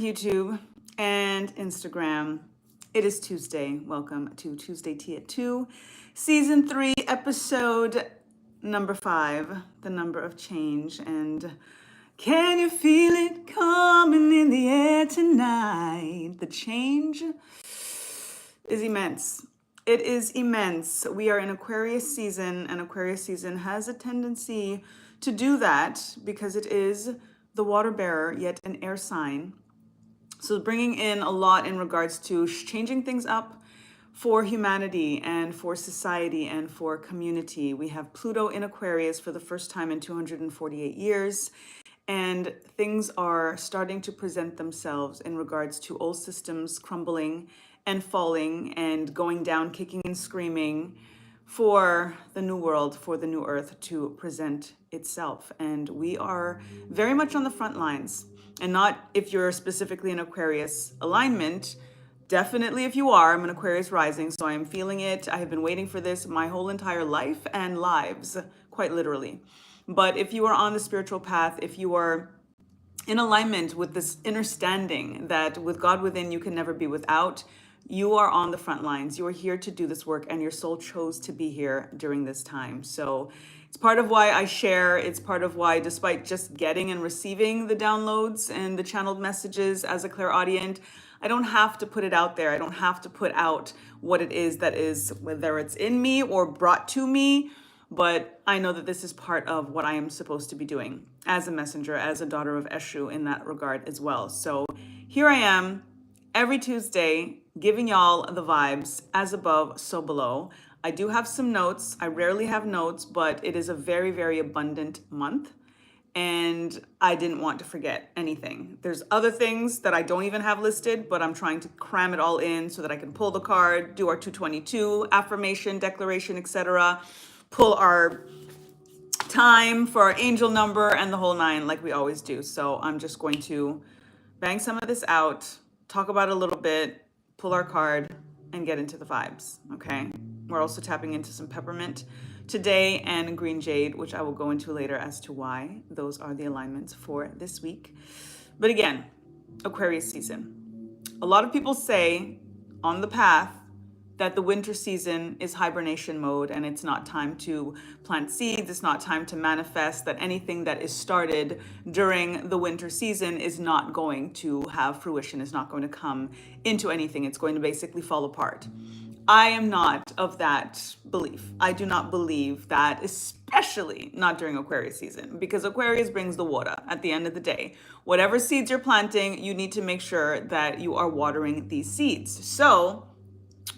YouTube and Instagram. It is Tuesday. Welcome to Tuesday Tea at 2, Season 3, Episode number 5, The Number of Change. And can you feel it coming in the air tonight? The change is immense. It is immense. We are in Aquarius season, and Aquarius season has a tendency to do that because it is the water bearer, yet an air sign. So bringing in a lot in regards to changing things up for humanity and for society and for community. We have Pluto in Aquarius for the first time in 248 years. And things are starting to present themselves in regards to old systems crumbling and falling and going down, kicking and screaming for the new world, for the new earth to present itself. And we are very much on the front lines. And not if you're specifically in Aquarius alignment. Definitely if you are. I'm an Aquarius rising, so I am feeling it. I have been waiting for this my whole entire life and lives, quite literally. But if you are on the spiritual path, if you are in alignment with this understanding that with God within you can never be without, you are on the front lines. You are here to do this work, and your soul chose to be here during this time. So it's part of why I share. It's part of why, despite just getting and receiving the downloads and the channeled messages as a clairaudient, I don't have to put it out there. I don't have to put out what it is that is, whether it's in me or brought to me. But I know that this is part of what I am supposed to be doing as a messenger, as a daughter of Eshu in that regard as well. So here I am every Tuesday giving y'all the vibes, as above, so below. I do have some notes. I rarely have notes, but it is a very, very abundant month. And I didn't want to forget anything. There's other things that I don't even have listed, but I'm trying to cram it all in so that I can pull the card, do our 222 affirmation, declaration, etc., pull our time for our angel number and the whole nine like we always do. So I'm just going to bang some of this out, talk about it a little bit, pull our card, and get into the vibes, okay? We're also tapping into some peppermint today and green jade, which I will go into later as to why. Those are the alignments for this week. But again, Aquarius season. A lot of people say on the path that the winter season is hibernation mode and it's not time to plant seeds, it's not time to manifest, that anything that is started during the winter season is not going to have fruition, is not going to come into anything. It's going to basically fall apart. I am not of that belief. I do not believe that, especially not during Aquarius season, because Aquarius brings the water at the end of the day. Whatever seeds you're planting, you need to make sure that you are watering these seeds. So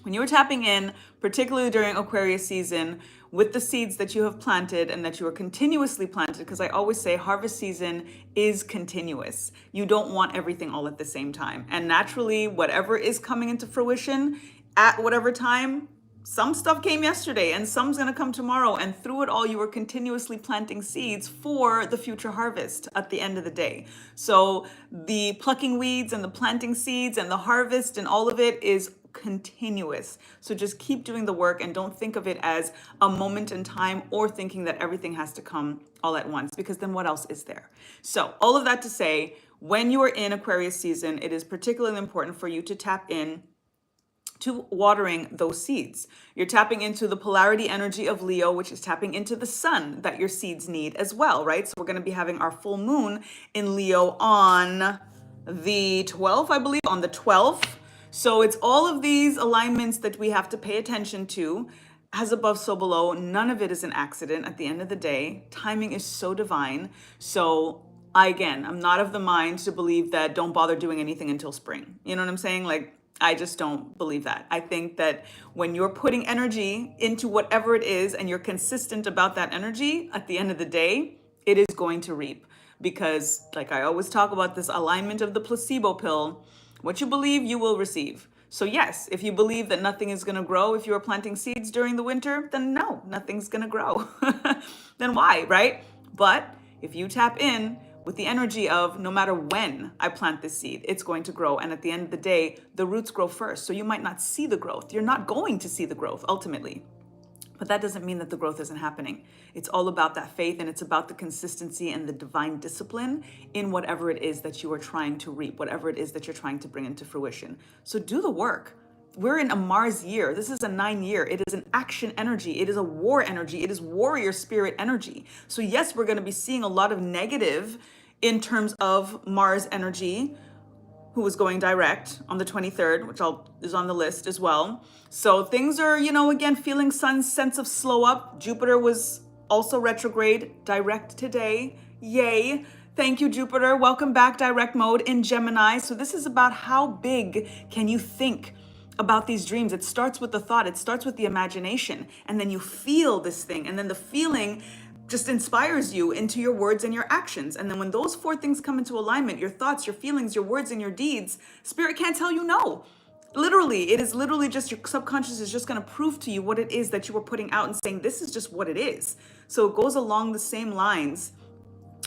when you are tapping in, particularly during Aquarius season, with the seeds that you have planted and that you are continuously planted, because I always say harvest season is continuous. You don't want everything all at the same time. And naturally, whatever is coming into fruition at whatever time, some stuff came yesterday and some's going to come tomorrow. And through it all, you are continuously planting seeds for the future harvest at the end of the day. So the plucking weeds and the planting seeds and the harvest and all of it is continuous. So just keep doing the work and don't think of it as a moment in time or thinking that everything has to come all at once, because then what else is there? So all of that to say, when you are in Aquarius season, it is particularly important for you to tap in to watering those seeds. You're tapping into the polarity energy of Leo, which is tapping into the sun that your seeds need as well, right? So we're going to be having our full moon in Leo on the 12th, I believe, on the 12th. So it's all of these alignments that we have to pay attention to. As above, so below. None of it is an accident at the end of the day. Timing is so divine. So I'm not of the mind to believe that don't bother doing anything until spring. You know what I'm saying? Like, I just don't believe that. I think that when you're putting energy into whatever it is and you're consistent about that energy, at the end of the day, it is going to reap. Because like I always talk about this alignment of the placebo pill, what you believe, you will receive. So yes, if you believe that nothing is going to grow if you are planting seeds during the winter, then no, nothing's going to grow. Then why, right? But if you tap in with the energy of no matter when I plant this seed, it's going to grow. And at the end of the day, the roots grow first. So you might not see the growth. You're not going to see the growth ultimately. But that doesn't mean that the growth isn't happening. It's all about that faith, and it's about the consistency and the divine discipline in whatever it is that you are trying to reap, whatever it is that you're trying to bring into fruition. So do the work. We're in a Mars year. This is a 9 year. It is an action energy. It is a war energy. It is warrior spirit energy. So yes, we're going to be seeing a lot of negative in terms of Mars energy, who was going direct on the 23rd, which is on the list as well. So things are, again, feeling Sun's sense of slow up. Jupiter was also retrograde direct today. Yay. Thank you, Jupiter. Welcome back, direct mode in Gemini. So this is about how big can you think about these dreams. It starts with the thought, it starts with the imagination, and then you feel this thing, and then the feeling just inspires you into your words and your actions. And then when those four things come into alignment, your thoughts, your feelings, your words, and your deeds, spirit can't tell you no. Literally, it is literally just your subconscious is just going to prove to you what it is that you were putting out and saying, this is just what it is. So it goes along the same lines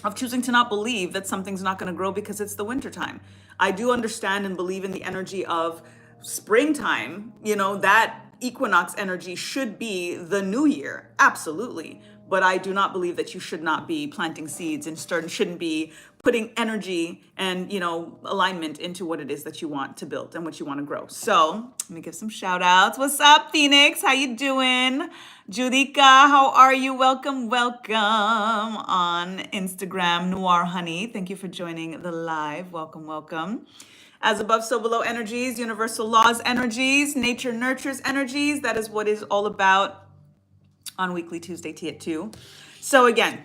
of choosing to not believe that something's not going to grow because it's the winter time. I do understand and believe in the energy of springtime, that equinox energy should be the new year. Absolutely. But I do not believe that you should not be planting seeds and shouldn't be putting energy and, alignment into what it is that you want to build and what you want to grow. So let me give some shout outs. What's up, Phoenix? How you doing? Judika, how are you? Welcome on Instagram, Noir Honey. Thank you for joining the live. Welcome. As above, so below energies, universal laws energies, nature nurtures energies. That is what it's all about on weekly Tuesday tea at 2. So again,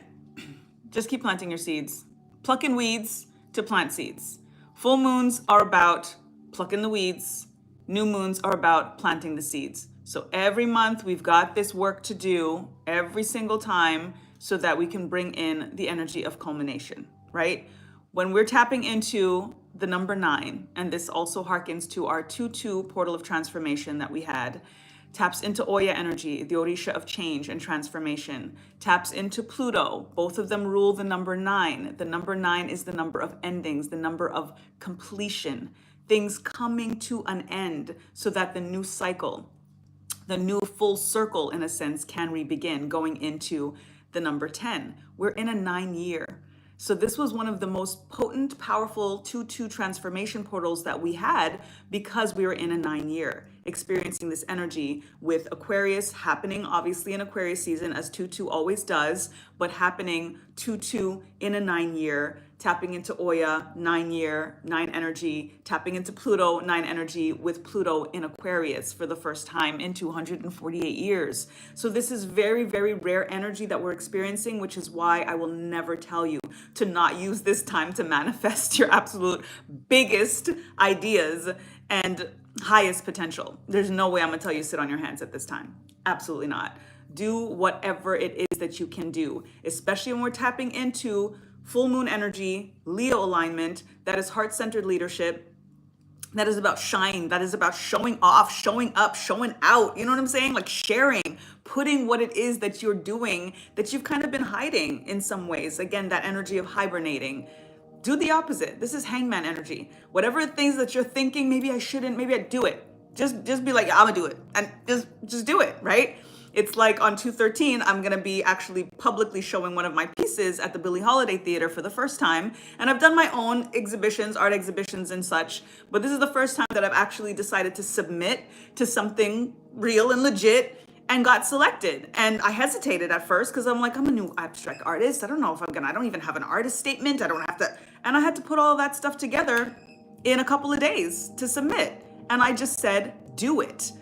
just keep planting your seeds. Plucking weeds to plant seeds. Full moons are about plucking the weeds. New moons are about planting the seeds. So every month we've got this work to do every single time so that we can bring in the energy of culmination, right? When we're tapping into the number 9, and this also harkens to our 2-2 portal of transformation that we had, taps into Oya energy, the Orisha of change and transformation, taps into Pluto. Both of them rule the number 9. The number 9 is the number of endings, the number of completion, things coming to an end so that the new cycle, the new full circle in a sense, can re-begin, going into the number 10. We're in a 9 year. So this was one of the most potent, powerful 2-2 transformation portals that we had because we were in a 9 year, experiencing this energy with Aquarius happening, obviously in Aquarius season, as 2-2 always does, but happening 2-2 in a 9 year, tapping into Oya, 9 year, 9 energy, tapping into Pluto, 9 energy, with Pluto in Aquarius for the first time in 248 years. So this is very, very rare energy that we're experiencing, which is why I will never tell you to not use this time to manifest your absolute biggest ideas and highest potential. There's no way I'm gonna tell you to sit on your hands at this time. Absolutely not. Do whatever it is that you can do, especially when we're tapping into full moon energy, Leo alignment, that is heart-centered leadership, that is about shine, that is about showing off, showing up, showing out, you know what I'm saying? Like sharing, putting what it is that you're doing that you've kind of been hiding in some ways. Again, that energy of hibernating. Do the opposite. This is hangman energy. Whatever things that you're thinking, maybe I shouldn't, maybe I do it. Just be like, I'm gonna do it, and just do it, right? It's like on 2/13, I'm gonna be actually publicly showing one of my pieces at the Billie Holiday Theater for the first time. And I've done my own exhibitions, art exhibitions and such, but this is the first time that I've actually decided to submit to something real and legit and got selected. And I hesitated at first because I'm like, I'm a new abstract artist. I don't know if I don't even have an artist statement. I don't have to, and I had to put all that stuff together in a couple of days to submit. And I just said, do it.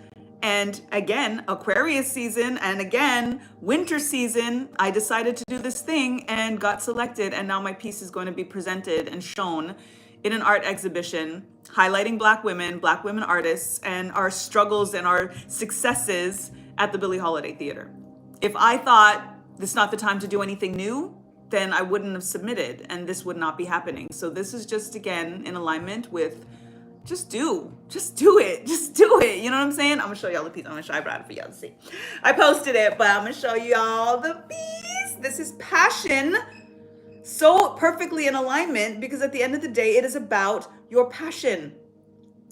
And again, Aquarius season, and again, winter season, I decided to do this thing and got selected. And now my piece is going to be presented and shown in an art exhibition, highlighting Black women artists, and our struggles and our successes at the Billie Holiday Theater. If I thought this is not the time to do anything new, then I wouldn't have submitted and this would not be happening. So this is just, again, in alignment with just do it. You know what I'm saying? I'm gonna show y'all the piece. I'm gonna show I brought it for y'all to see. I posted it, but I'm gonna show y'all the piece. This is passion. So perfectly in alignment, because at the end of the day, it is about your passion.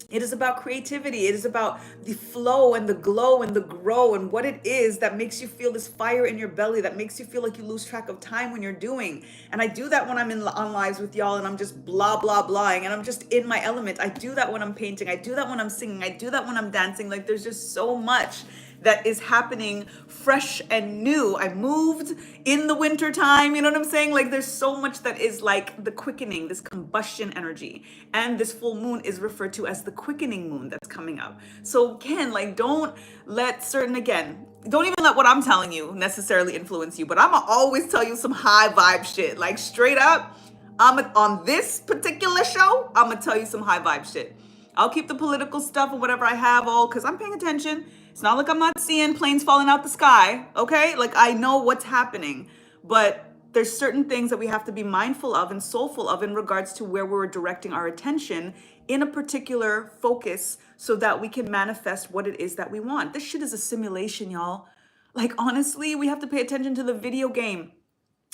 It is about creativity. It is about the flow and the glow and the grow and what it is that makes you feel this fire in your belly, that makes you feel like you lose track of time when you're doing. And I do that when I'm on lives with y'all and I'm just blah, blah, blahing and I'm just in my element. I do that when I'm painting. I do that when I'm singing. I do that when I'm dancing. Like there's just so much that is happening fresh and new. I moved in the winter time, you know what I'm saying? Like there's so much that is like the quickening, this combustion energy. And this full moon is referred to as the quickening moon that's coming up. So again, like don't let don't even let what I'm telling you necessarily influence you, but I'm gonna always tell you some high vibe shit. Like straight up, on this particular show, I'm gonna tell you some high vibe shit. I'll keep the political stuff or whatever I have all because I'm paying attention. It's not like I'm not seeing planes falling out the sky, okay? Like I know what's happening, but there's certain things that we have to be mindful of and soulful of in regards to where we're directing our attention in a particular focus so that we can manifest what it is that we want. This shit is a simulation, y'all. Like honestly, we have to pay attention to the video game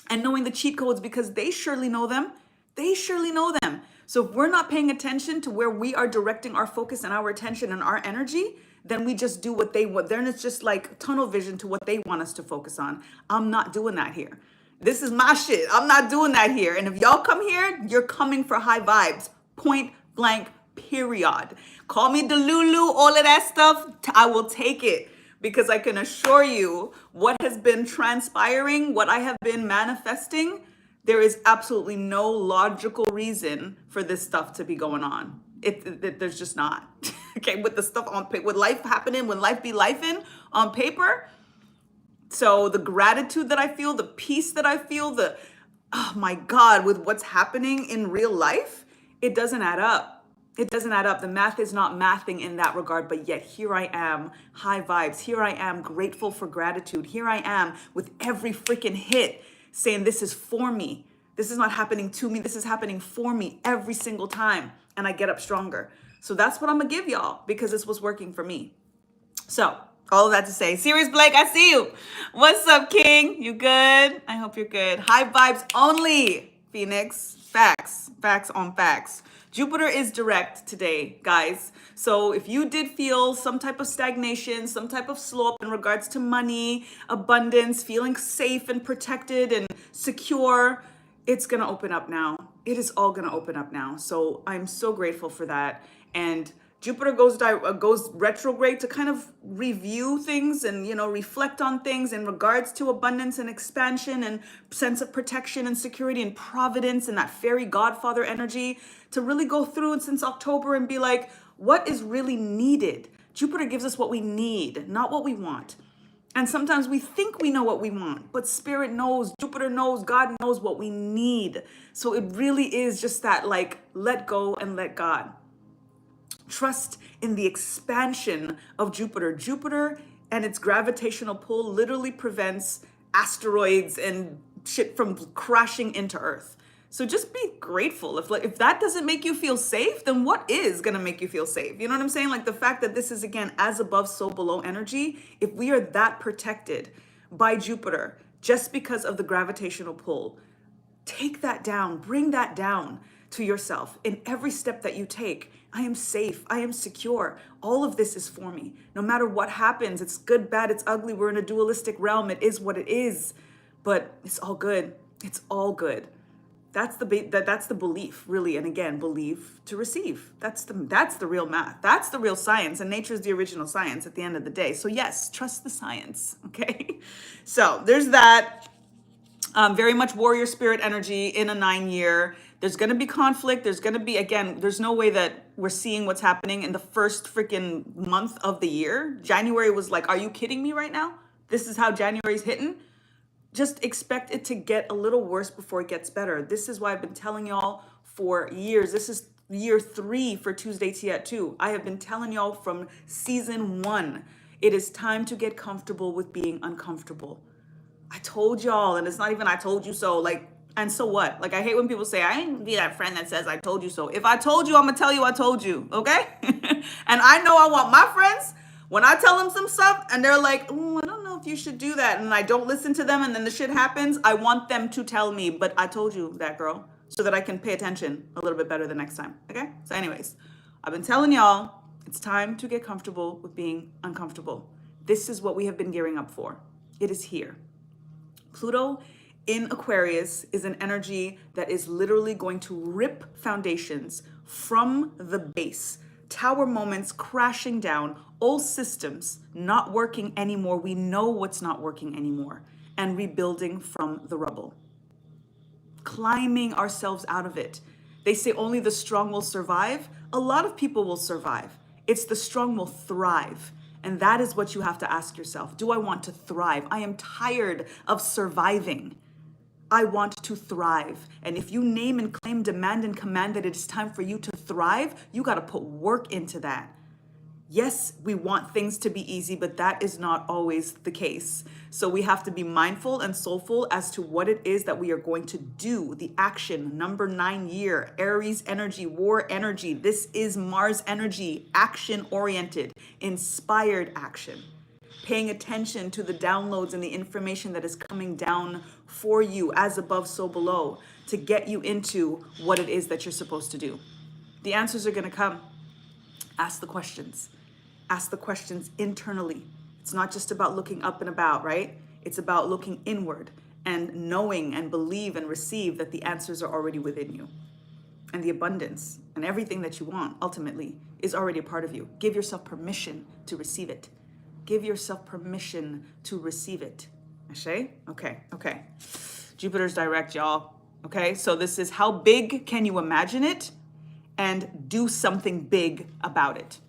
and knowing the cheat codes because they surely know them. They surely know them. So if we're not paying attention to where we are directing our focus and our attention and our energy, then we just do what they want. Then it's just like tunnel vision to what they want us to focus on. I'm not doing that here. This is my shit. I'm not doing that here. And if y'all come here, you're coming for high vibes. Point blank, period. Call me Delulu, all of that stuff. I will take it because I can assure you what has been transpiring, what I have been manifesting, there is absolutely no logical reason for this stuff to be going on. There's just not. Okay, with the stuff on paper, with life happening, when life be lifing on paper. So the gratitude that I feel, the peace that I feel, oh my God, with what's happening in real life, it doesn't add up. It doesn't add up. The math is not mathing in that regard, but yet here I am, high vibes. Here I am, grateful for gratitude. Here I am with every freaking hit saying this is for me. This is not happening to me. This is happening for me every single time. And I get up stronger. So that's what I'm gonna give y'all because this was working for me. So all of that to say, Sirius Blake, I see you. What's up, King? You good? I hope you're good. High vibes only, Phoenix. Facts on facts. Jupiter is direct today, guys. So if you did feel some type of stagnation, some type of slope in regards to money, abundance, feeling safe and protected and secure, it's going to open up now. It is all going to open up now. So I'm so grateful for that. And Jupiter goes retrograde to kind of review things and, reflect on things in regards to abundance and expansion and sense of protection and security and providence and that fairy godfather energy to really go through it since October and be like, what is really needed? Jupiter gives us what we need, not what we want. And sometimes we think we know what we want, but Spirit knows, Jupiter knows, God knows what we need. So it really is just that, like, let go and let God. Trust in the expansion of Jupiter. Jupiter and its gravitational pull literally prevents asteroids and shit from crashing into Earth. So just be grateful. If that doesn't make you feel safe, then what is going to make you feel safe? You know what I'm saying? Like the fact that this is, again, as above, so below energy. If we are that protected by Jupiter just because of the gravitational pull, take that down, bring that down to yourself in every step that you take. I am safe. I am secure. All of this is for me. No matter what happens, it's good, bad, it's ugly. We're in a dualistic realm. It is what it is, but it's all good. It's all good. That's the belief, really. And again, believe to receive. That's the real math. That's the real science. And nature is the original science at the end of the day. So yes, trust the science. Okay. So there's that. Very much warrior spirit energy in a 9-year. There's going to be conflict. There's going to be, again, there's no way that we're seeing what's happening in the first freaking month of the year. January was like, are you kidding me right now? This is how January's hitting. Just expect it to get a little worse before it gets better. This is why I've been telling y'all for years. This is year 3 for Tuesday Tea at 2. I have been telling y'all from season 1. It is time to get comfortable with being uncomfortable. I told y'all, and it's not even I told you so, like, and so what? Like, I hate when people say, I ain't be that friend that says I told you so. If I told you, I'm gonna tell you I told you, okay? And I know I want my friends, when I tell them some stuff, and they're like, oh, I don't know if you should do that, and I don't listen to them, and then the shit happens, I want them to tell me, but I told you that, girl, so that I can pay attention a little bit better the next time, okay? So anyways, I've been telling y'all, it's time to get comfortable with being uncomfortable. This is what we have been gearing up for. It is here. Pluto in Aquarius is an energy that is literally going to rip foundations from the base. Tower moments crashing down, old systems not working anymore. We know what's not working anymore, and rebuilding from the rubble, climbing ourselves out of it. They say only the strong will survive. A lot of people will survive. It's the strong will thrive. And that is what you have to ask yourself. Do I want to thrive? I am tired of surviving. I want to thrive. And if you name and claim, demand and command that it is time for you to thrive, you got to put work into that. Yes, we want things to be easy, but that is not always the case. So we have to be mindful and soulful as to what it is that we are going to do. The action, number 9 year, Aries energy, war energy. This is Mars energy, action oriented, inspired action. Paying attention to the downloads and the information that is coming down for you as above, so below, to get you into what it is that you're supposed to do. The answers are going to come. Ask the questions. Ask the questions internally. It's not just about looking up and about, right? It's about looking inward and knowing and believe and receive that the answers are already within you. And the abundance and everything that you want ultimately is already a part of you. Give yourself permission to receive it. Give yourself permission to receive it. Ashe? Okay. Jupiter's direct, y'all. Okay, so this is how big can you imagine it and do something big about it.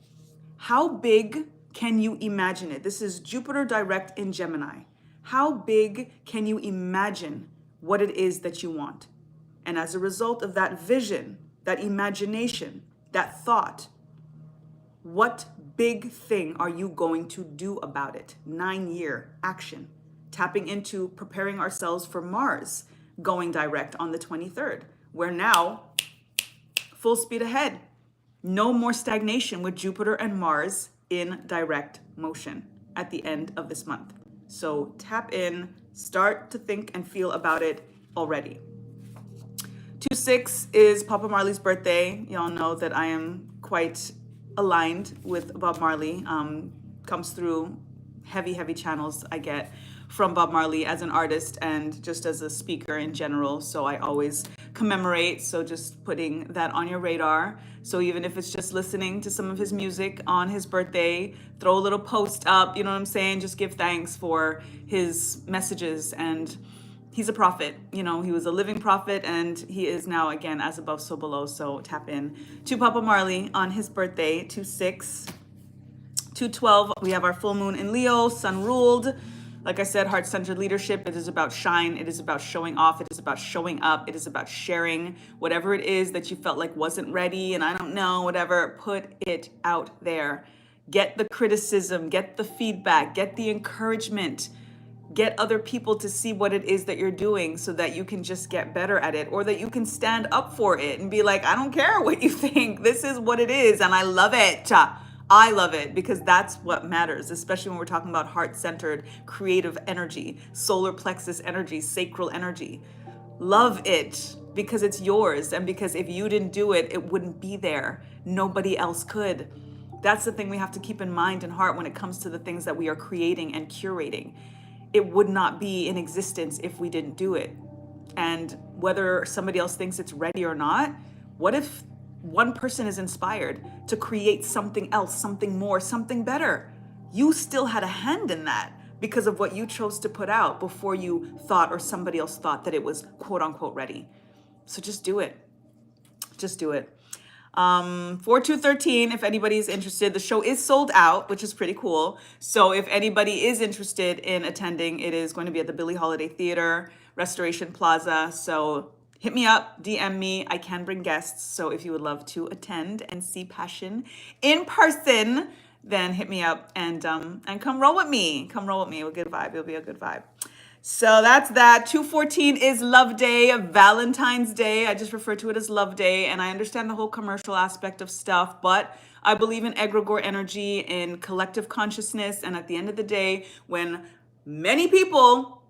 How big can you imagine it? This is Jupiter direct in Gemini. How big can you imagine what it is that you want? And as a result of that vision, that imagination, that thought, what big thing are you going to do about it? 9 year action. Tapping into preparing ourselves for Mars going direct on the 23rd. We're now full speed ahead. No more stagnation with Jupiter and Mars in direct motion at the end of this month. So tap in, start to think and feel about it already. 2/6 is Papa Marley's birthday. Y'all know that I am quite aligned with Bob Marley. Comes through heavy channels I get from Bob Marley as an artist and just as a speaker in general. So I always commemorate. So just putting that on your radar. So even if it's just listening to some of his music on his birthday, throw a little post up, you know what I'm saying? Just give thanks for his messages. And he's a prophet, you know, he was a living prophet and he is now again as above, so below. So tap in to Papa Marley on his birthday, 2/6. 2/12, we have our full moon in Leo, sun ruled. Like I said, heart-centered leadership. It is about shine. It is about showing off. It is about showing up. It is about sharing whatever it is that you felt like wasn't ready and I don't know, whatever, put it out there. Get the criticism, get the feedback, get the encouragement, get other people to see what it is that you're doing so that you can just get better at it or that you can stand up for it and be like, I don't care what you think. This is what it is and I love it. I love it because that's what matters, especially when we're talking about heart-centered, creative energy, solar plexus energy, sacral energy. Love it because it's yours and because if you didn't do it, it wouldn't be there. Nobody else could. That's the thing we have to keep in mind and heart when it comes to the things that we are creating and curating. It would not be in existence if we didn't do it. And whether somebody else thinks it's ready or not, what if one person is inspired to create something else, something more, something better? You still had a hand in that because of what you chose to put out before you thought or somebody else thought that it was quote unquote ready. So just do it. Just do it. 4/2/13, if anybody is interested, the show is sold out, which is pretty cool. So if anybody is interested in attending, it is going to be at the Billie Holiday Theater, Restoration Plaza. So hit me up, DM me. I can bring guests. So if you would love to attend and see Passion in person, then hit me up and come roll with me. Come roll with me. It'll be a good vibe. It'll be a good vibe. So that's that. 2/14 is Love Day, Valentine's Day. I just refer to it as Love Day. And I understand the whole commercial aspect of stuff, but I believe in egregore energy, in collective consciousness. And at the end of the day, when many people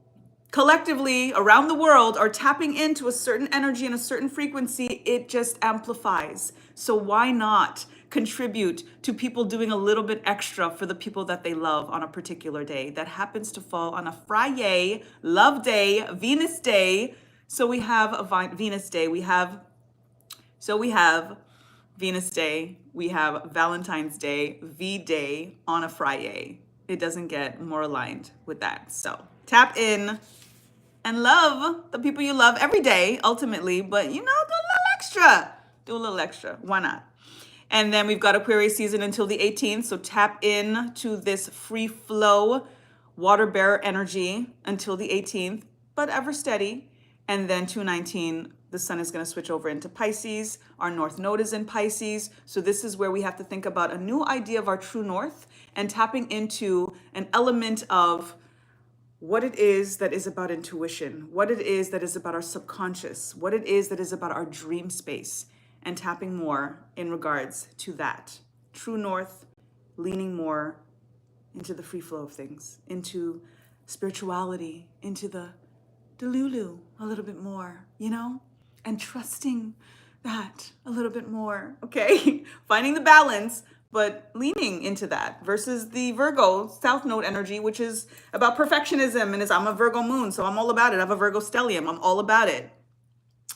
collectively around the world are tapping into a certain energy and a certain frequency, it just amplifies. So why not contribute to people doing a little bit extra for the people that they love on a particular day that happens to fall on a Friday, love day, Venus day. So we have a Venus day. We have Venus Day, we have Valentine's Day, V Day on a Friday. It doesn't get more aligned with that. So tap in and love the people you love every day, ultimately, but do a little extra. Do a little extra. Why not? And then we've got Aquarius season until the 18th. So tap in to this free flow water bearer energy until the 18th, but ever steady. And then 219, the sun is going to switch over into Pisces. Our north node is in Pisces. So this is where we have to think about a new idea of our true north and tapping into an element of what it is that is about intuition, what it is that is about our subconscious, what it is that is about our dream space, and tapping more in regards to that. True north, leaning more into the free flow of things, into spirituality, into the Delulu a little bit more, and trusting that a little bit more, okay? Finding the balance, but leaning into that versus the Virgo South Node energy, which is about perfectionism and I'm a Virgo moon, so I'm all about it. I have a Virgo stellium, I'm all about it.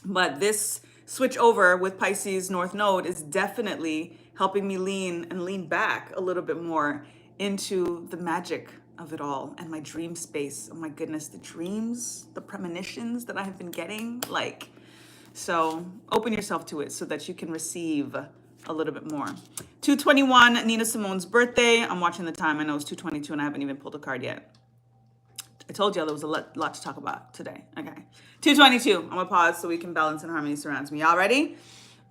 But this switch over with Pisces North Node is definitely helping me lean back a little bit more into the magic of it all and my dream space. Oh my goodness, the dreams, the premonitions that I have been getting, so open yourself to it so that you can receive a little bit more. 221, Nina Simone's birthday. I'm watching the time. I know it's 2:22 and I haven't even pulled a card yet. I told y'all there was a lot to talk about today. Okay. 2:22. I'm gonna pause so we can balance and harmony surrounds me. Y'all ready?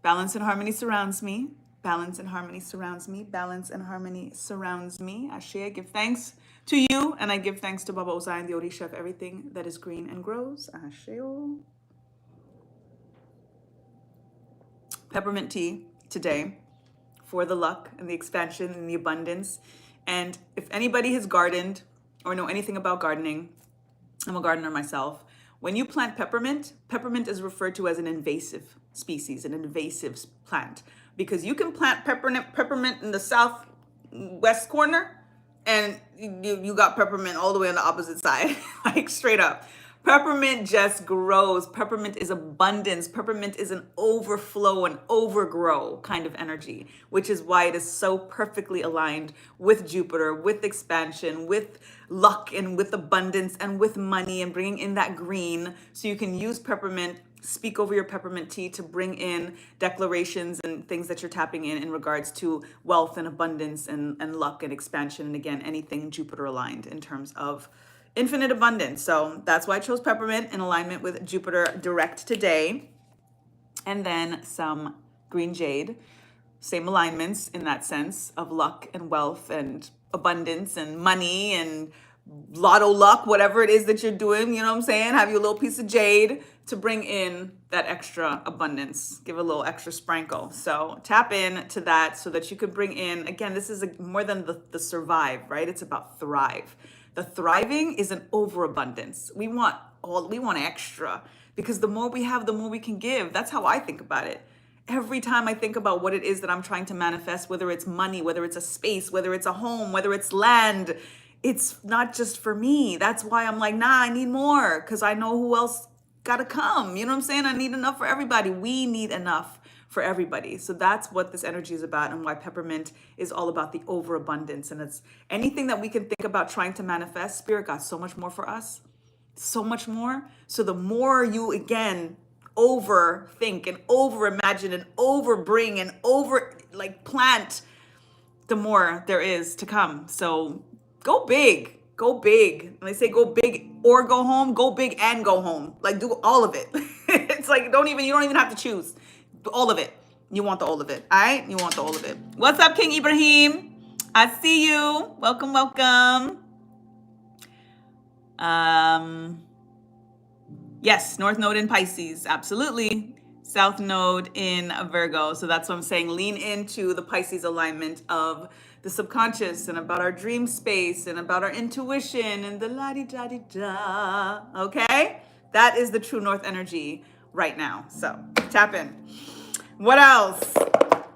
Balance and harmony surrounds me. Balance and harmony surrounds me. Balance and harmony surrounds me. Ashe, I give thanks to you, and I give thanks to Baba Ozai and the Orisha of everything that is green and grows. Asheo. Peppermint tea today for the luck and the expansion and the abundance. And if anybody has gardened or know anything about gardening, I'm a gardener myself. When you plant peppermint, peppermint is referred to as an invasive species, an invasive plant, because you can plant peppermint in the southwest corner and you got peppermint all the way on the opposite side, like straight up. Peppermint just grows. Peppermint is abundance. Peppermint is an overflow and overgrow kind of energy, which is why it is so perfectly aligned with Jupiter, with expansion, with luck, and with abundance, and with money, and bringing in that green. So you can use peppermint, speak over your peppermint tea to bring in declarations and things that you're tapping in regards to wealth and abundance and luck and expansion. And again, anything Jupiter aligned in terms of infinite abundance. So that's why I chose peppermint in alignment with Jupiter direct today. And then some green jade, same alignments in that sense of luck and wealth and abundance and money and lotto luck, whatever it is that you're doing, you know what I'm saying? Have you a little piece of jade to bring in that extra abundance, give a little extra sprinkle. So tap in to that so that you can bring in, again, this is more than the survive, right? It's about thrive. The thriving is an overabundance. We want extra, because the more we have, the more we can give. That's how I think about it. Every time I think about what it is that I'm trying to manifest, whether it's money, whether it's a space, whether it's a home, whether it's land, it's not just for me. That's why I'm like, nah, I need more, because I know who else gotta come. You know what I'm saying? I need enough for everybody. We need enough for everybody. So that's what this energy is about, and why peppermint is all about the overabundance. And it's anything that we can think about trying to manifest, Spirit got so much more for us, so much more. So the more you, again, overthink and overimagine and overbring and plant, the more there is to come. So go big. Go big. When they say go big or go home, go big and go home. Like, do all of it. It's like you don't even have to choose. All of it. You want the all of it. All right? You want the all of it. What's up, King Ibrahim? I see you. Welcome, welcome. Yes, North Node in Pisces. Absolutely. South Node in Virgo. So that's what I'm saying. Lean into the Pisces alignment of the subconscious and about our dream space and about our intuition and the la-di-da-di-da. Okay? That is the true North energy right now. So tap in. What else?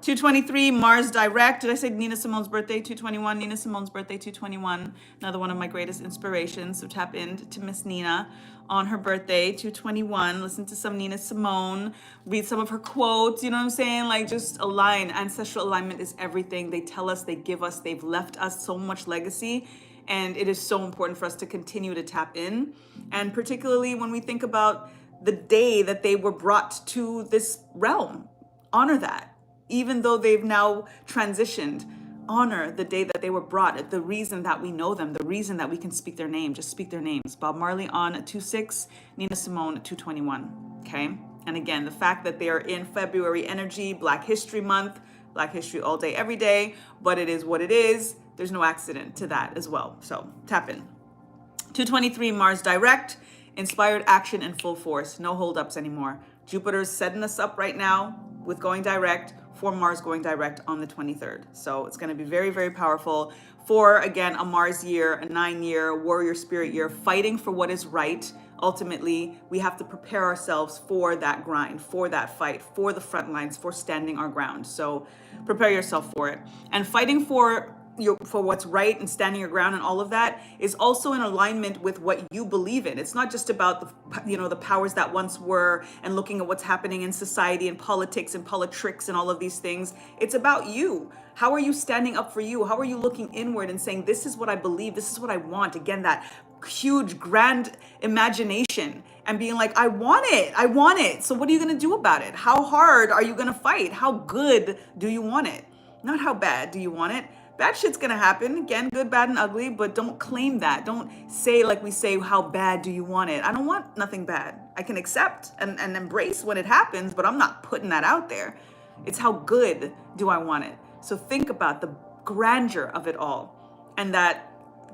223, Mars direct. Did I say Nina Simone's birthday? 221, Nina Simone's birthday, 221. Another one of my greatest inspirations. So tap into Miss Nina on her birthday, 221. Listen to some Nina Simone. Read some of her quotes. You know what I'm saying? Like, just align. Ancestral alignment is everything. They tell us, they give us, they've left us so much legacy. And it is so important for us to continue to tap in. And particularly when we think about the day that they were brought to this realm, honor that. Even though they've now transitioned, honor the day that they were brought, the reason that we know them, the reason that we can speak their name, just speak their names. Bob Marley on 26, Nina Simone 221, okay? And again, the fact that they are in February energy, Black History Month, Black History all day, every day, but it is what it is. There's no accident to that as well. So tap in. 223, Mars direct, inspired action in full force, no holdups anymore. Jupiter's setting us up right now with going direct, for Mars going direct on the 23rd. So it's going to be very, very powerful for, again, a Mars year, a 9-year warrior spirit year, fighting for what is right. Ultimately, we have to prepare ourselves for that grind, for that fight, for the front lines, for standing our ground. So prepare yourself for it. And fighting for what's right and standing your ground and all of that is also in alignment with what you believe in. It's not just about the powers that once were and looking at what's happening in society and politics and politricks and all of these things. It's about you. How are you standing up for you? How are you looking inward and saying, this is what I believe, this is what I want? Again, that huge grand imagination and being like, I want it. So what are you going to do about it? How hard are you going to fight? How good do you want it? Not how bad do you want it. Bad shit's gonna happen. Again, good, bad, and ugly, but don't claim that. Don't say like we say, how bad do you want it? I don't want nothing bad. I can accept and embrace when it happens, but I'm not putting that out there. It's how good do I want it? So think about the grandeur of it all and that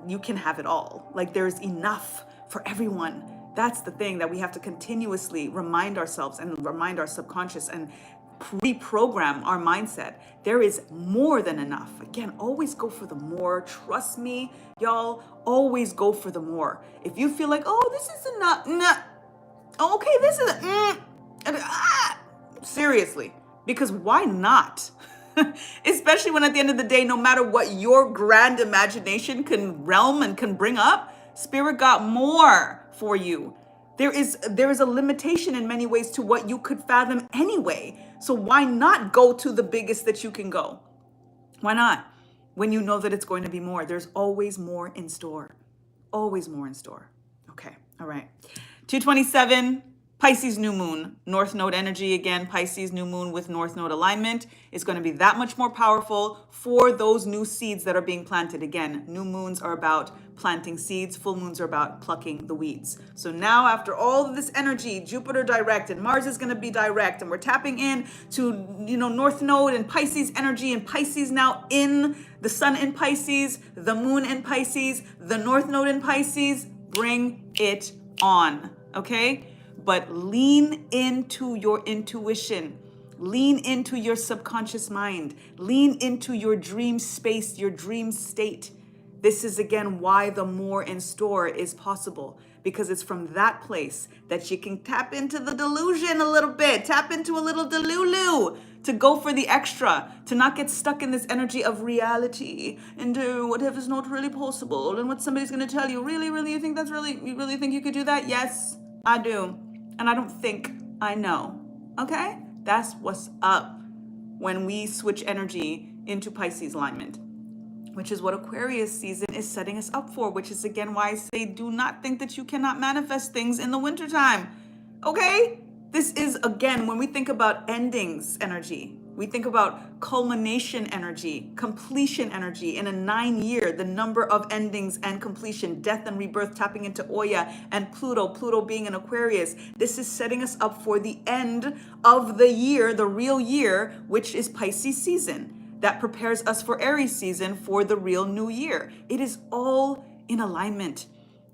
you can have it all. Like there's enough for everyone. That's the thing that we have to continuously remind ourselves and remind our subconscious and reprogram our mindset. There is more than enough. Again, always go for the more. Trust me, y'all, always go for the more. If you feel like, oh, this is enough, nah. Okay, this is, seriously, because why not? Especially when at the end of the day, no matter what your grand imagination can realm and can bring up, Spirit got more for you. There is a limitation in many ways to what you could fathom anyway. So why not go to the biggest that you can go? Why not? When you know that it's going to be more, there's always more in store. Always more in store. Okay, all right. 227, Pisces new moon, North Node energy. Again, Pisces new moon with North Node alignment is going to be that much more powerful for those new seeds that are being planted. Again, new moons are about planting seeds. Full moons are about plucking the weeds. So now after all of this energy, Jupiter direct and Mars is going to be direct, and we're tapping in to, North Node and Pisces energy, and Pisces now in the sun in Pisces, the moon in Pisces, the North Node in Pisces. Bring it on. Okay? But lean into your intuition. Lean into your subconscious mind. Lean into your dream space, your dream state. This is, again, why the more in store is possible, because it's from that place that you can tap into the delusion a little bit, tap into a little delulu, to go for the extra, to not get stuck in this energy of reality and whatever's not really possible and what somebody's going to tell you. Really, you think you really think you could do that? Yes, I do. And I don't think, I know. Okay? That's what's up when we switch energy into Pisces alignment, which is what Aquarius season is setting us up for, which is, again, why I say do not think that you cannot manifest things in the wintertime. Okay? This is, again, when we think about endings energy, we think about culmination energy, completion energy in a 9-year, the number of endings and completion, death and rebirth, tapping into Oya and Pluto being in Aquarius. This is setting us up for the end of the year, the real year, which is Pisces season. That prepares us for Aries season for the real new year. It is all in alignment.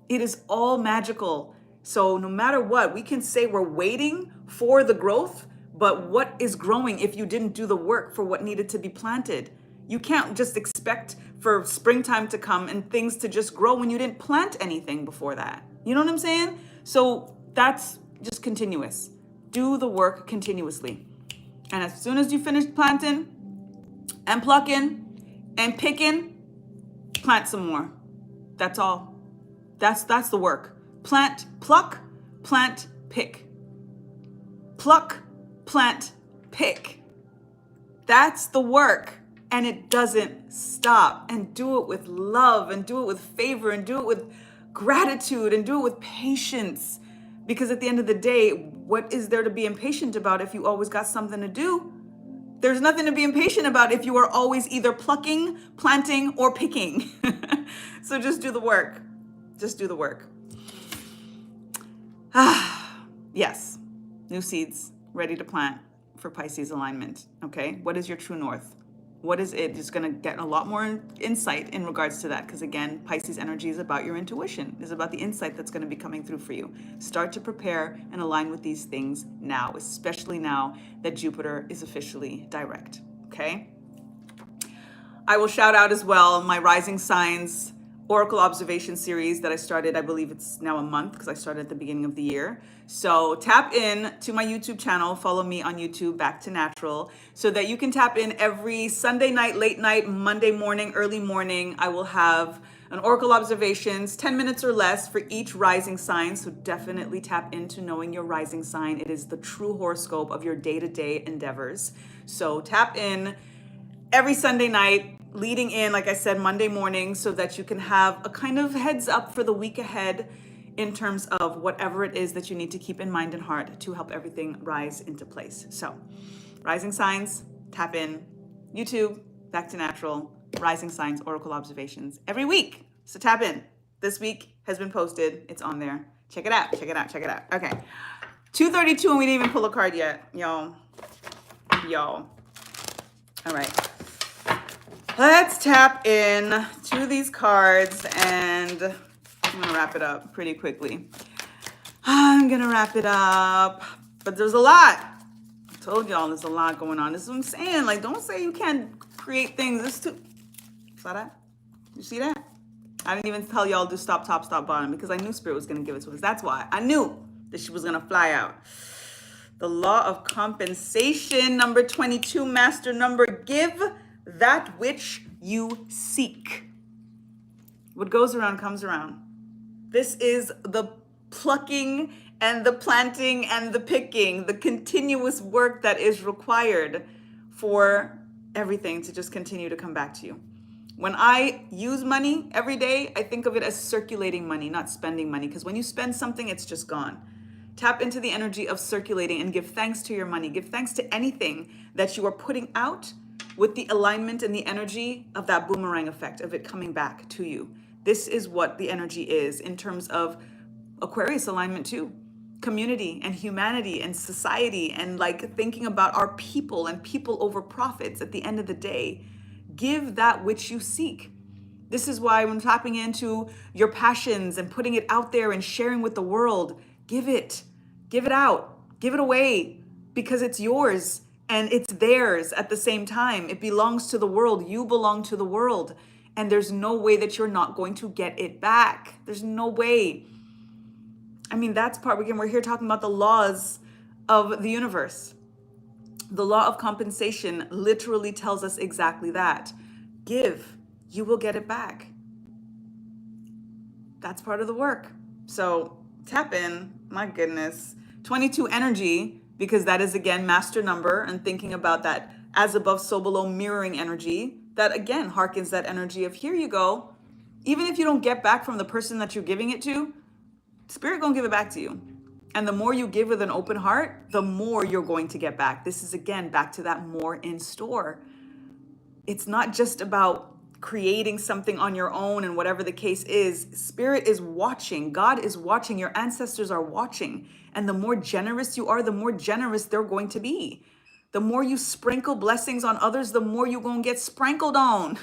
It is all magical. So no matter what, we can say we're waiting for the growth, but what is growing if you didn't do the work for what needed to be planted? You can't just expect for springtime to come and things to just grow when you didn't plant anything before that. You know what I'm saying? So that's just continuous. Do the work continuously. And as soon as you finish planting, and plucking and picking, plant some more. That's all. That's the work. Plant, pluck, plant, pick. Pluck, plant, pick. That's the work. And it doesn't stop. And do it with love, and do it with favor, and do it with gratitude, and do it with patience. Because at the end of the day, what is there to be impatient about if you always got something to do? There's nothing to be impatient about if you are always either plucking, planting, or picking. So just do the work. Just do the work. Yes, new seeds ready to plant for Pisces alignment. Okay, what is your true north? What is it? Just going to get a lot more insight in regards to that. Because again, Pisces energy is about your intuition, is about the insight that's going to be coming through for you. Start to prepare and align with these things now, especially now that Jupiter is officially direct. Okay. I will shout out as well my Rising Signs Oracle Observation series that I started. I believe it's now a month because I started at the beginning of the year. So tap in to my YouTube channel. Follow me on YouTube, Back to Natural, so that you can tap in every Sunday night, late night, Monday morning, early morning. I will have an Oracle Observations, 10 minutes or less for each rising sign. So definitely tap into knowing your rising sign. It is the true horoscope of your day-to-day endeavors. So tap in every Sunday night, leading in, like I said, Monday morning, so that you can have a kind of heads up for the week ahead in terms of whatever it is that you need to keep in mind and heart to help everything rise into place. So, rising signs, tap in, YouTube, Back to Natural, Rising Signs, Oracle Observations every week. So tap in. This week has been posted. It's on there. Check it out. Check it out. Check it out. Okay. 2:32 and we didn't even pull a card yet. Y'all. All right. Let's tap in to these cards and I'm gonna wrap it up pretty quickly. I'm gonna wrap it up, but there's a lot. I told y'all there's a lot going on. This is what I'm saying. Like, don't say you can't create things. This too. Saw that? You see that? I didn't even tell y'all to stop, top, stop, bottom because I knew Spirit was gonna give it to us. That's why I knew that she was gonna fly out. The law of compensation, number 22, master number, give that which you seek. What goes around comes around. This is the plucking and the planting and the picking, the continuous work that is required for everything to just continue to come back to you. When I use money every day, I think of it as circulating money, not spending money, because when you spend something, it's just gone. Tap into the energy of circulating and give thanks to your money. Give thanks to anything that you are putting out with the alignment and the energy of that boomerang effect of it coming back to you. This is what the energy is in terms of Aquarius alignment too. Community and humanity and society and like thinking about our people and people over profits at the end of the day. Give that which you seek. This is why when tapping into your passions and putting it out there and sharing with the world, give it out, give it away because it's yours. And it's theirs at the same time. It belongs to the world. You belong to the world. And there's no way that you're not going to get it back. There's no way. I mean, that's part, again, we're here talking about the laws of the universe. The law of compensation literally tells us exactly that. Give, you will get it back. That's part of the work. So tap in, my goodness. 22 energy, because that is, again, master number, and thinking about that as above, so below mirroring energy, that, again, harkens that energy of here you go. Even if you don't get back from the person that you're giving it to, Spirit gonna give it back to you. And the more you give with an open heart, the more you're going to get back. This is, again, back to that more in store. It's not just about creating something on your own and whatever the case is. Spirit is watching. God is watching. Your ancestors are watching. And the more generous you are, the more generous they're going to be. The more you sprinkle blessings on others, the more you're going to get sprinkled on.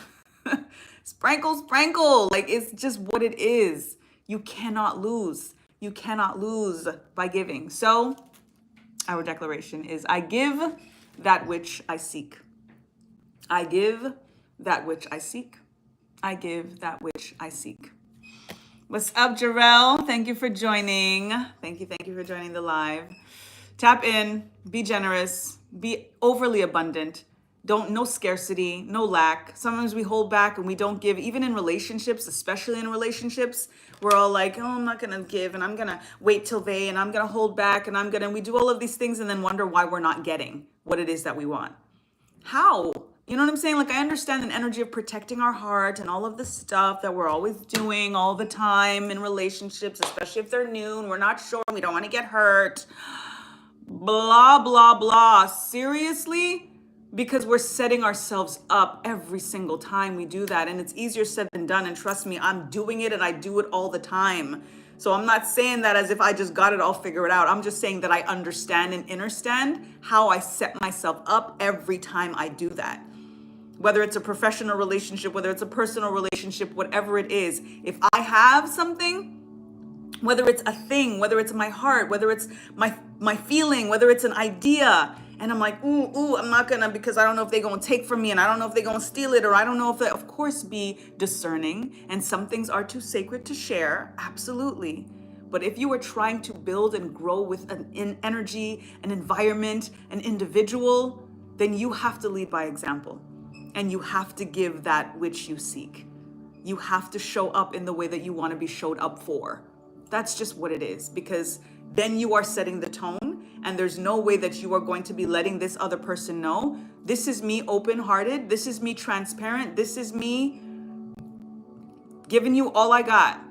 Sprinkle. Like, it's just what it is. You cannot lose. You cannot lose by giving. So our declaration is, I give that which I seek. I give that which I seek. I give that which I seek. What's up, Jarrell? Thank you for joining. Thank you for joining the live. Tap in, be generous, be overly abundant. No scarcity, no lack. Sometimes we hold back and we don't give, even in relationships, especially in relationships. We're all like, oh, I'm not gonna give, and I'm gonna wait till and I'm gonna hold back, and we do all of these things and then wonder why we're not getting what it is that we want. How? You know what I'm saying? Like, I understand an energy of protecting our heart and all of the stuff that we're always doing all the time in relationships, especially if they're new and we're not sure, we don't want to get hurt. Blah, blah, blah. Seriously? Because we're setting ourselves up every single time we do that. And it's easier said than done. And trust me, I'm doing it and I do it all the time. So I'm not saying that as if I just got it all figured out. I'm just saying that I understand and understand how I set myself up every time I do that. Whether it's a professional relationship, whether it's a personal relationship, whatever it is, if I have something, whether it's a thing, whether it's my heart, whether it's my feeling, whether it's an idea, and I'm like, ooh, I'm not gonna, because I don't know if they're gonna take from me, and I don't know if they're gonna steal it, or I don't know if they, of course, be discerning, and some things are too sacred to share, absolutely. But if you are trying to build and grow with an energy, an environment, an individual, then you have to lead by example, and you have to give that which you seek. You have to show up in the way that you want to be showed up for. That's just what it is, because then you are setting the tone, and there's no way that you are going to be letting this other person know, this is me open-hearted, this is me transparent, this is me giving you all I got.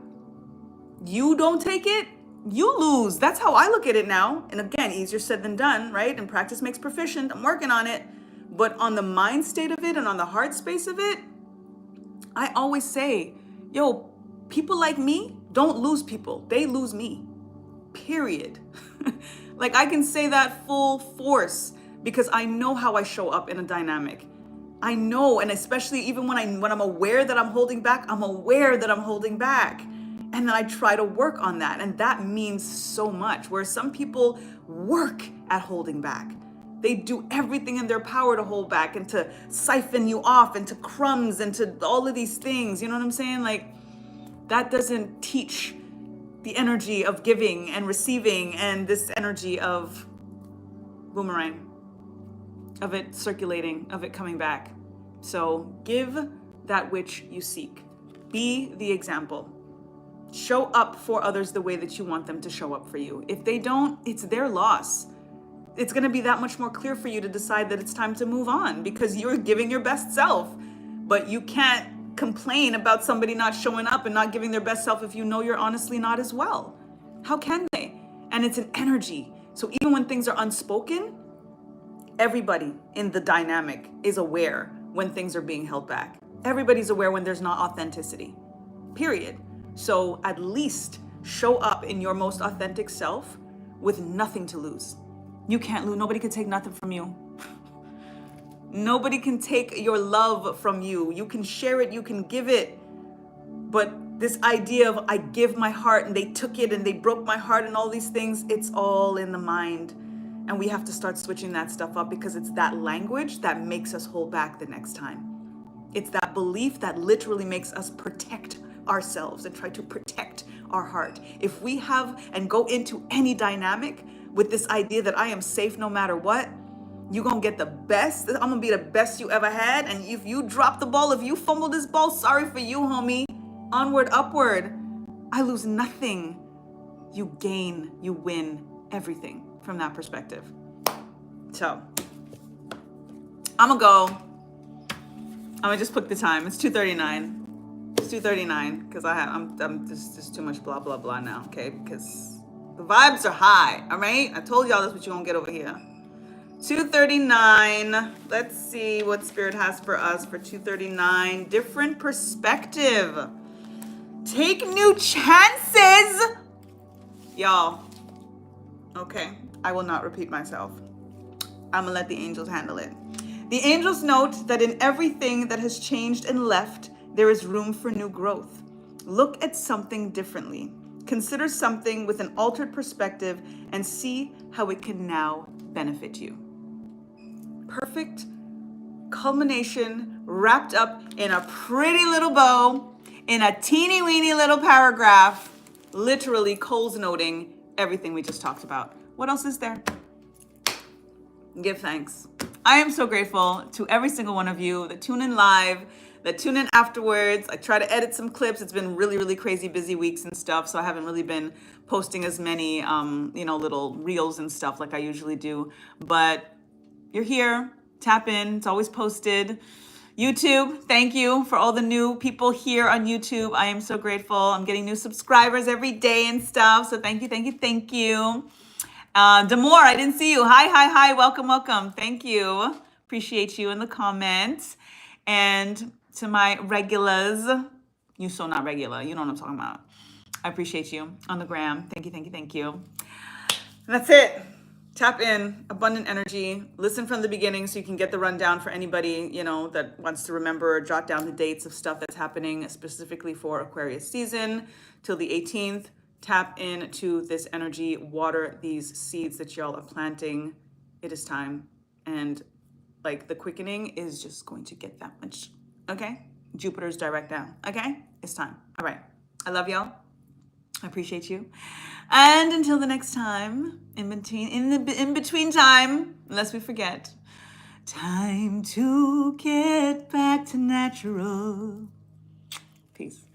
You don't take it, you lose. That's how I look at it now. And again, easier said than done, right? And practice makes proficient. I'm working on it. But on the mind state of it and on the heart space of it, I always say, yo, people like me don't lose people. They lose me. Period. Like, I can say that full force because I know how I show up in a dynamic. I know, and especially even when I'm aware that I'm holding back, I'm aware that I'm holding back. And then I try to work on that. And that means so much. Where some people work at holding back. They do everything in their power to hold back and to siphon you off and to crumbs and to all of these things. You know what I'm saying? Like, that doesn't teach the energy of giving and receiving and this energy of boomerang, of it circulating, of it coming back. So give that which you seek. Be the example. Show up for others the way that you want them to show up for you. If they don't, it's their loss. It's going to be that much more clear for you to decide that it's time to move on because you're giving your best self. But you can't complain about somebody not showing up and not giving their best self if you know you're honestly not as well. How can they? And it's an energy. So even when things are unspoken, everybody in the dynamic is aware when things are being held back. Everybody's aware when there's not authenticity. Period. So at least show up in your most authentic self with nothing to lose. You can't lose. Nobody can take nothing from you. Nobody can take your love from you. You can share it, you can give it. But this idea of I give my heart and they took it and they broke my heart and all these things, it's all in the mind. And we have to start switching that stuff up because it's that language that makes us hold back the next time. It's that belief that literally makes us protect ourselves and try to protect our heart. If we have and go into any dynamic with this idea that I am safe no matter what, you're gonna get the best. I'm gonna be the best you ever had. And if you drop the ball, if you fumble this ball, sorry for you, homie. Onward, upward. I lose nothing. You gain, you win everything from that perspective. So, I'm gonna just put the time. It's 2:39. It's 2:39 because I'm just too much blah blah blah now. Okay, because the vibes are high. All right, I told y'all that's what you're gonna get over here. 2:39. Let's see what Spirit has for us for 2:39. Different perspective. Take new chances. Y'all. Okay, I will not repeat myself. I'm gonna let the angels handle it. The angels note that in everything that has changed and left, there is room for new growth. Look at something differently. Consider something with an altered perspective and see how it can now benefit you. Perfect culmination wrapped up in a pretty little bow, in a teeny weeny little paragraph, literally Cole's noting everything we just talked about. What else is there? Give thanks. I am so grateful to every single one of you that tune in live, that tune in afterwards. I try to edit some clips. It's been really, really crazy busy weeks and stuff, so I haven't really been posting as many, little reels and stuff like I usually do. But you're here, tap in. It's always posted. YouTube, thank you for all the new people here on YouTube. I am so grateful. I'm getting new subscribers every day and stuff. So thank you, thank you, thank you. Demore, I didn't see you. Hi. Welcome, welcome. Thank you. Appreciate you in the comments. And to my regulars, you so not regular. You know what I'm talking about. I appreciate you on the gram. Thank you, thank you, thank you. That's it. Tap in, abundant energy. Listen from the beginning so you can get the rundown for anybody, that wants to remember or jot down the dates of stuff that's happening specifically for Aquarius season till the 18th. Tap into this energy, water these seeds that y'all are planting. It is time. And the quickening is just going to get that much. Okay? Jupiter's direct now. Okay? It's time. All right. I love y'all. I appreciate you. And until the next time, in between time, lest we forget, time to get back to natural. Peace.